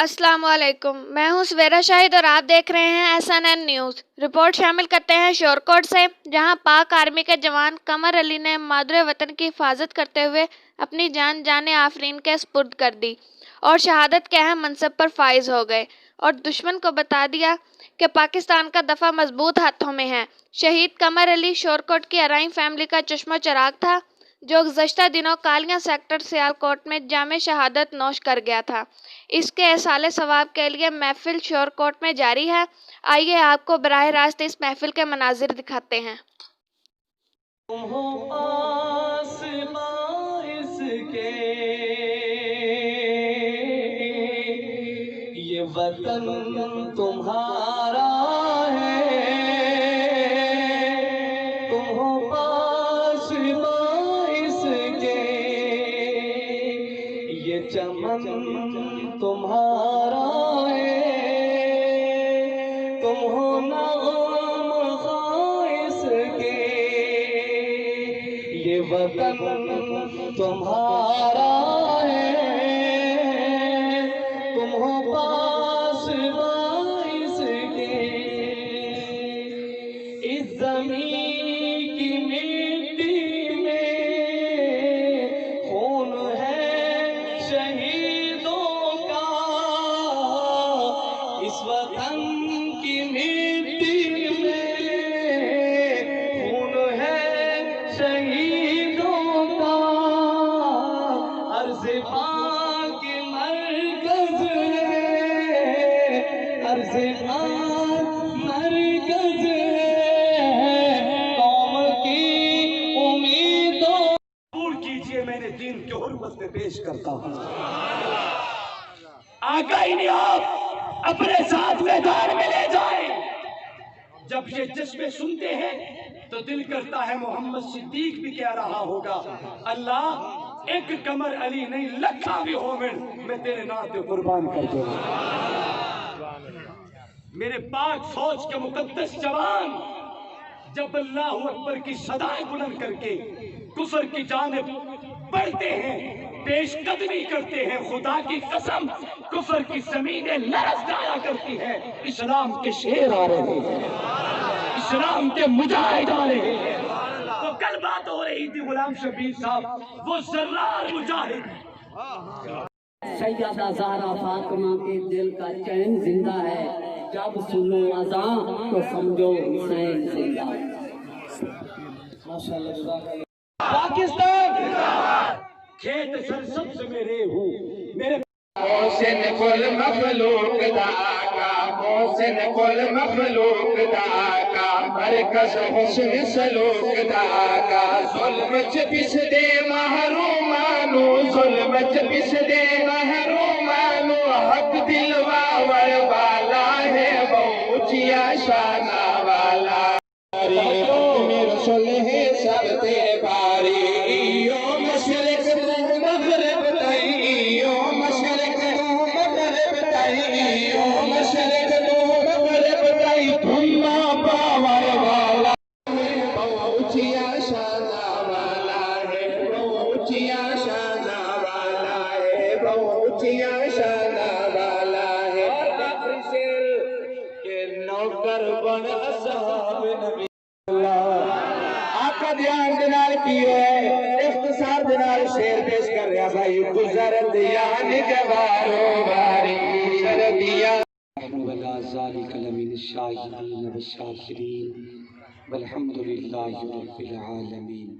السلام علیکم، میں ہوں سویرا شاہد اور آپ دیکھ رہے ہیں SNN نیوز۔ رپورٹ شامل کرتے ہیں شورکوٹ سے، جہاں پاک آرمی کے جوان قمر علی نے مادر وطن کی حفاظت کرتے ہوئے اپنی جان آفرین کے سپرد کر دی اور شہادت کے اہم منصب پر فائز ہو گئے اور دشمن کو بتا دیا کہ پاکستان کا دفاع مضبوط ہاتھوں میں ہے۔ شہید قمر علی شورکوٹ کی ارائیں فیملی کا چشمہ چراغ تھا، جو گزشتہ دنوں کالیاں سیکٹر سیالکوٹ میں جامع شہادت نوش کر گیا تھا۔ اس کے ایصال ثواب کے لیے محفل شورکوٹ میں جاری ہے۔ آئیے آپ کو براہ راست اس محفل کے مناظر دکھاتے ہیں۔ یہ وطن تمہارا ہے، تم ہو پاس باعث کے، یہ چمن تمہارا ہے، تم ہو نغم خائص کے، یہ وطن تمہارا ہے، تم ہو پاس باعث کے، اس زمین کی مٹی میں خون ہے شہیدوں کا، اس وطن کی مٹی میں خون ہے شہیدوں کا، عرض پاک مرکز ہے، عرض پاک مرکز ہے، قوم کی امیدوں قبول کیجئے، میں نے دین کی حرمت میں پیش کرتا ہوں۔ آقا انہیں آپ اپنے ساتھ میدان میں لے جائیں۔ جب یہ جذبے سنتے ہیں تو دل کرتا ہے محمد صدیق بھی کہہ رہا ہوگا، اللہ ایک قمر علی نہیں لکھا بھی ہو میں تیرے نام پہ قربان کر دوں۔ میرے پاک فوج کے مقدس جوان جب اللہ اکبر کی صدائیں بلند کر کے کفر کی جانب بڑھتے ہیں، پیش قدمی کرتے ہیں، خدا کی قسم کفر کی زمینیں لرز جایا کرتی ہیں، اسلام کے شیر آ رہے ہیں، اسلام کے مجاہد آ رہے ہیں۔ تو کل بات ہو رہی تھی غلام شبیر صاحب، وہ زرار مجاہد۔ سیدہ زہرا فاطمہ کے دل کا چین زندہ ہے، جب سنو اذان تو سمجھو حسین زندہ ہے۔ پاکستان کھیت سرسبز میرے ہوں، میرے محسن کل مخلوق دا کا، محسن کل مخلوق دا کا، مرکز حسن سلوک دا کا، ظلم چ پس دے محرومانو، ظلم چ پس دے محرومانو، حق دلوا ور والا ہے، وہ اونچیا شانہ والا میرے صلح سب تے باری، ایو مشرق تو مغرب تئی، ایو مشرق تو مغرب تئی، ایو مشرق تو مغرب تئی، دھما پاور والا اونچیا شانہ والا ہے، اونچیا شانہ والا ہے، اونچیا شانہ والا ہے۔ اور آخری شعر کہ نوکر بن اصحاب نبی آقا دھیان دنال کیوں ہے، اختصار دنال شیر پیش کر رہا بھائی، گزر دیان گوارو باری شردیا ولا ذالک لمن الشاہدین والشاکرین والحمدللہ رب العالمین۔